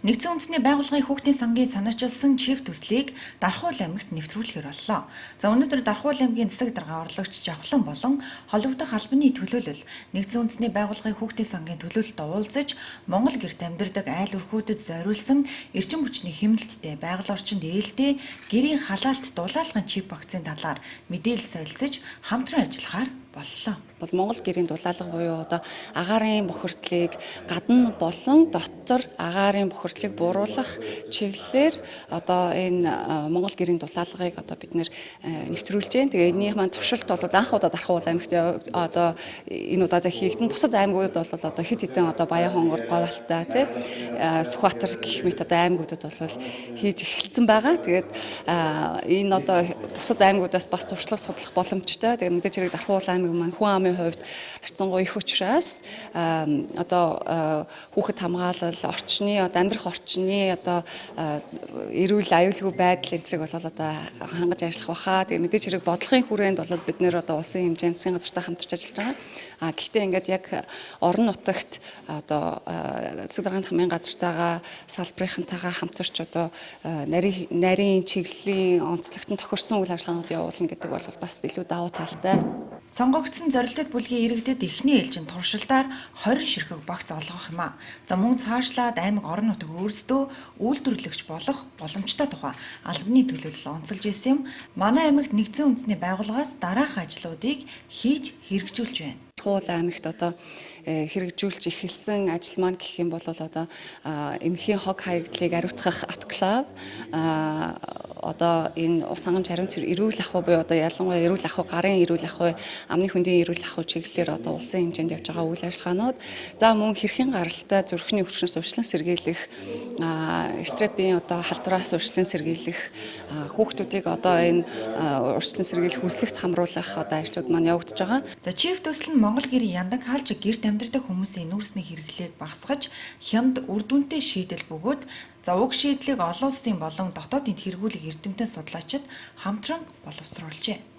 Нэгдсэн үндэсний байгууллагын хүүхдийн сангийн санаачилсан чиф төслийг Дархуул аймагт нэвтрүүлэхээр боллоо. За өнөөдөр Дархуул аймгийн засаг дарга орлогч Жавхлан болон холбогдох албаны төлөөлөл нэгдсэн үндэсний байгууллагын хүүхдийн сангийн төлөөлөлтөд уулзаж Монгол гэрт амьдардаг айл өрхүүдэд зориулсан эрчим хүчний хэмнэлттэй байгаль орчинд ээлтэй гэрийн халаалт дулаалгын чип вакцины талаар мэдээлэл солилцож хамтран ажиллахаар боллоо. Бол Монгол гэрийн дулаалга буюу одоо агаарын бохирдлыг гадна болон дотор агаарын бохирдлыг бууруулах чиглэлээр одоо энэ Монгол гэрийн дулаалгыг одоо бид нэвтрүүлж байна. Тэгээ энэний маань туршилт бол анх удаа Дархуул аймагт одоо энэ удаад хийгдэн. Бусад аймагуд бол одоо хэд хэдэн одоо Баян хонгор, Говьалтай тий Сүхбаатар гэх мэт одоо аймагуудад бол хийж эхэлсэн байгаа. Тэгээд энэ одоо бусад аймагуудаас бас туршлага судлах боломжтой. Тэгээд мэдээж хэрэг Дархуул аймаг маань хүн амын хувьд харьцангуй их учраас одоо хүүхэд хамгаалал, орчны одоо амьдрах орчны одоо эрүүл аюулгүй байдал энтрийг бол одоо хангаж ажиллах баха. Тэгээ мэдээж хэрэг бодлогын хүрээнд бол бид нэр одоо улсын хэмжээнд засгийн газартай хамтарч ажиллаж байгаа. Гэхдээ ингээд яг орон нутагт одоо засаг дарганы хамгааллын газартайгаа салбарынхантайгаа хамтарч одоо нарийн чиглэлийн онцлогт нь тохирсон үйл ажиллагаанууд явуулна гэдэг бол бас илүү давуу талтай. Сонгогдсон зорилттой бүлгийн иргэдэд эхний ээлжинд туршилтаар 20 ширхэг багц олгох юм а. За мөн цаашлаад аймаг орон нутаг өөрсдөө үйлдвэрлэгч болох боломжтой тухай албаны төлөөлөл онцолж исэн юм. Манай аймагт нэгдсэн үндэсний байгууллагаас дараах ажлуудыг хийж хэрэгжүүлж байна. Дархуул аймагт одоо хэрэгжүүлж эхэлсэн ажил маань гэх юм бол одоо эмнэлгийн хог хаягдлыг ариутгах автоклав одоо энэ ус хангамж хариуц эрүүл ахуй буюу одоо ялангуяа эрүүл ахуй, гарын эрүүл ахуй, амны хөндийн эрүүл ахуй чиглэлээр одоо улсын хэмжээнд явж байгаа үйл ажиллагаанууд за мөн хэрхэн гаралтай зүрхний өвчнөөс урьдчилан сэргийлэх стрепийн одоо халдвараас урьдчилан сэргийлэх хүүхдүүдийг одоо энэ урьдчилан сэргийлэх үзлэгт хамруулах одоо ажлууд маань явагдаж байгаа. За чиф төсөл нь Монгол гэрийн яндаг хаалж гэрт амьдардаг хүмүүсийн нүүрсний хэрэглээг багасгаж хямд үр дүнтэй шийдэл бөгөөд за уг шийдлийг олон улсын болон дотоодын тэргүүлэг эрдэмтэн судлаачид хамтран боловсруулжээ.